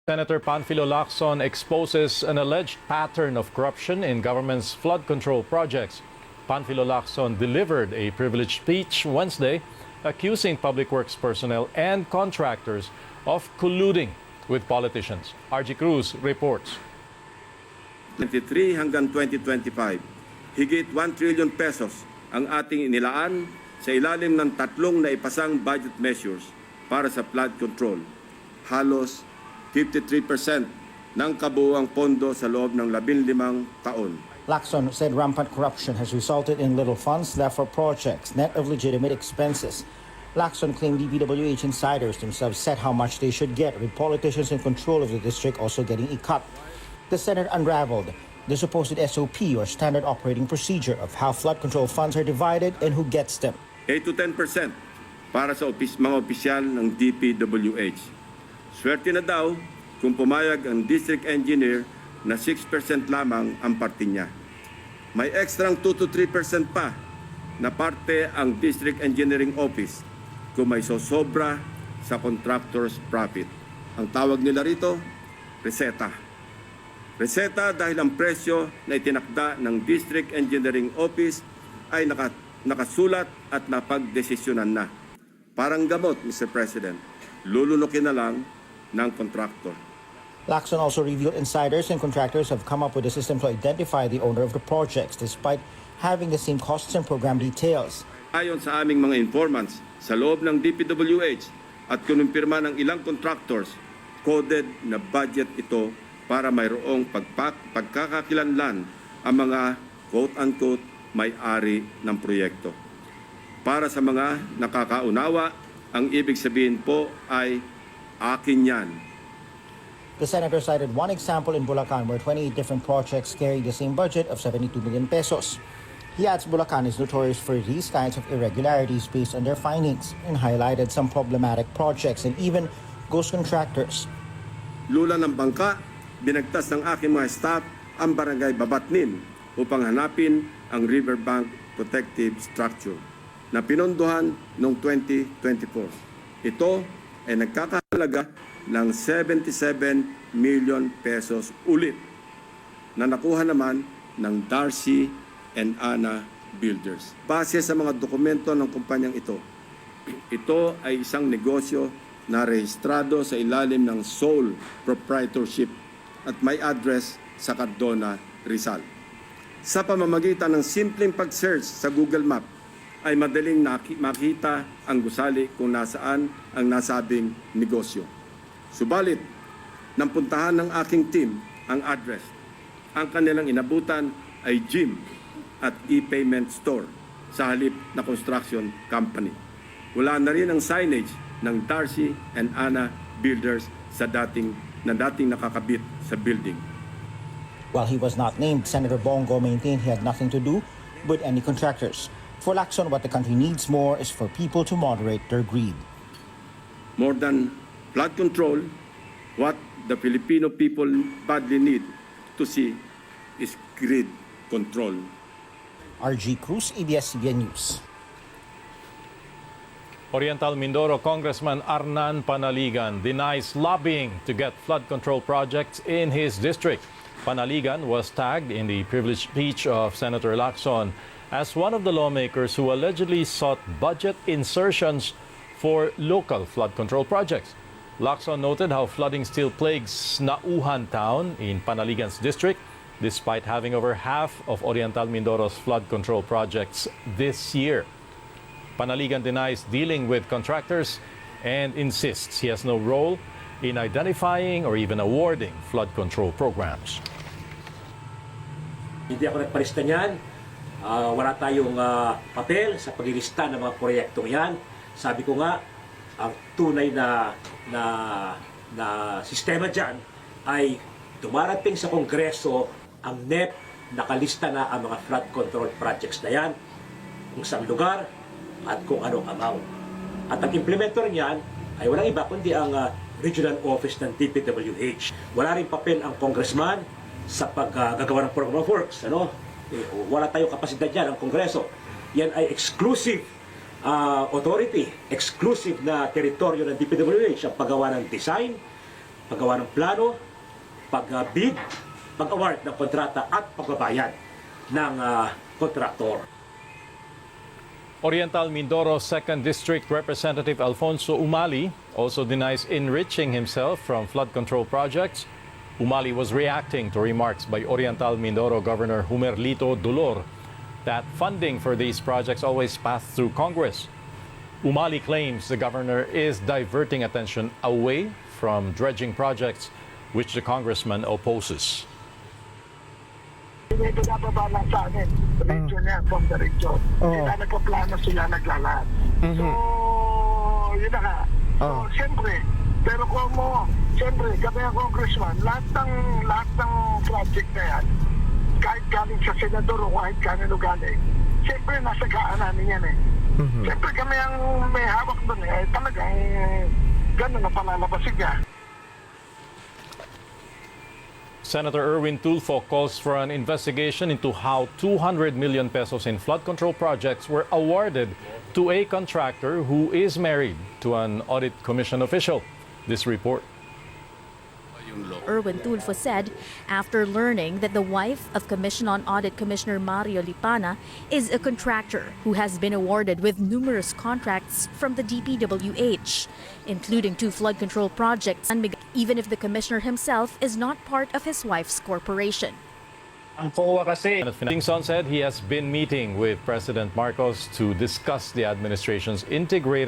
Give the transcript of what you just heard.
Senator Ping Lacson exposes an alleged pattern of corruption in government's flood control projects. Ping Lacson delivered a privileged speech Wednesday accusing public works personnel and contractors of colluding with politicians. RG Cruz reports. 2023 hanggang 2025, higit 1 trillion pesos ang ating inilaan sa ilalim ng tatlong naipasang budget measures para sa flood control. Halos 53% ng kabuuang pondo sa loob ng 15 taon. Lacson said rampant corruption has resulted in little funds left for projects, net of legitimate expenses. Lacson claimed DPWH insiders themselves set how much they should get, with politicians in control of the district also getting a cut. The Senate unraveled the supposed SOP, or standard operating procedure, of how flood control funds are divided and who gets them. 8 to 10% para sa mga opisyal ng DPWH. Swerte na daw kung pumayag ang district engineer na 6% lamang ang parte niya. May ekstrang 2 to 3% pa na parte ang district engineering office kung may sosobra sa contractor's profit. Ang tawag nila rito, reseta. Reseta dahil ang presyo na itinakda ng district engineering office ay nakasulat at napagdesisyonan na. Parang gamot, Mr. President, lulunukin na lang ng contractor. Lacson also revealed insiders and contractors have come up with a system to identify the owner of the projects despite having the same costs and program details. Ayon sa aming mga informants, sa loob ng DPWH at kinumpirma ng ilang contractors, coded na budget ito para mayroong pagkakakilanlan ang mga quote-unquote may-ari ng proyekto. Para sa mga nakakaunawa, ang ibig sabihin po ay akin yan. The senator cited one example in Bulacan where 28 different projects carry the same budget of 72 million pesos. He adds Bulacan is notorious for these kinds of irregularities based on their findings, and highlighted some problematic projects and even ghost contractors. Lula ng bangka, binagtas ng aking mga staff ang barangay Babatnin upang hanapin ang riverbank protective structure na pinondohan noong 2024. Ito ay nagkakahalaga ng 77 million pesos ulit na nakuha naman ng Darcy and Anna Builders. Base sa mga dokumento ng kumpanyang ito, ito ay isang negosyo na rehistrado sa ilalim ng sole proprietorship at may address sa Cardona, Rizal. Sa pamamagitan ng simpleng pag-search sa Google Map, ay madaling makita ang gusali kung nasaan ang nasabing negosyo. Subalit, nang puntahan ng aking team ang address, ang kanilang inabutan ay gym at e-payment store sa halip na construction company. Wala na rin ang signage ng Darcy and Anna Builders sa dating nakakabit sa building. While he was not named, Senator Bongo maintained he had nothing to do with any contractors. For Lacson, what the country needs more is for people to moderate their greed. More than flood control, what the Filipino people badly need to see is greed control. RG Cruz, ABS-CBN News. Oriental Mindoro Congressman Arnan Panaligan denies lobbying to get flood control projects in his district. Panaligan was tagged in the privileged speech of Senator Lacson as one of the lawmakers who allegedly sought budget insertions for local flood control projects. Lacson noted how flooding still plagues Nauhan Town in Panaligan's district, despite having over half of Oriental Mindoro's flood control projects this year. Panaligan denies dealing with contractors and insists he has no role in identifying or even awarding flood control programs. Hindi ako nagpalista niyan. Wala tayong papel sa paglilista ng mga proyektong yan. Sabi ko nga, ang tunay na sistema dyan ay dumarating sa Kongreso ang NEP, nakalista na ang mga flood control projects na yan, kung saan lugar at kung anong amount. At ang implementor niyan ay walang iba kundi ang regional office ng DPWH. Wala rin papel ang congressman sa paggagawa ng program of works. Wala tayong kapasidad yan ang Kongreso. Yan ay exclusive authority, exclusive na teritoryo ng DPWH ang paggawa ng design, paggawa ng plano, pag-bid, pag-award ng kontrata at pagbabayad ng kontraktor. Oriental Mindoro 2nd District Representative Alfonso Umali also denies enriching himself from flood control projects. Umali was reacting to remarks by Oriental Mindoro Governor Humerlito Dolor that funding for these projects always passed through Congress. Umali claims the governor is diverting attention away from dredging projects which the congressman opposes. Binababa lang sa amin, region yan, from the region. Sila nagpaplano, sila naglalaan. So, yun na nga. So, siyempre, pero kung siyempre, kami ang congressman, lahat ng project na yan, kahit galing sa senador o kahit kanino galing, siyempre, nasa gaan namin yan eh. Siyempre, kami ang may hawak doon eh, talagang gano'n na palalabasin niya. Senator Erwin Tulfo calls for an investigation into how 200 million pesos in flood control projects were awarded to a contractor who is married to an audit commission official. This report. Erwin Tulfo said after learning that the wife of Commission on Audit Commissioner Mario Lipana is a contractor who has been awarded with numerous contracts from the DPWH, including 2 flood control projects, even if the commissioner himself is not part of his wife's corporation. Ang COA kasi. Dingson said he has been meeting with President Marcos to discuss the administration's integrated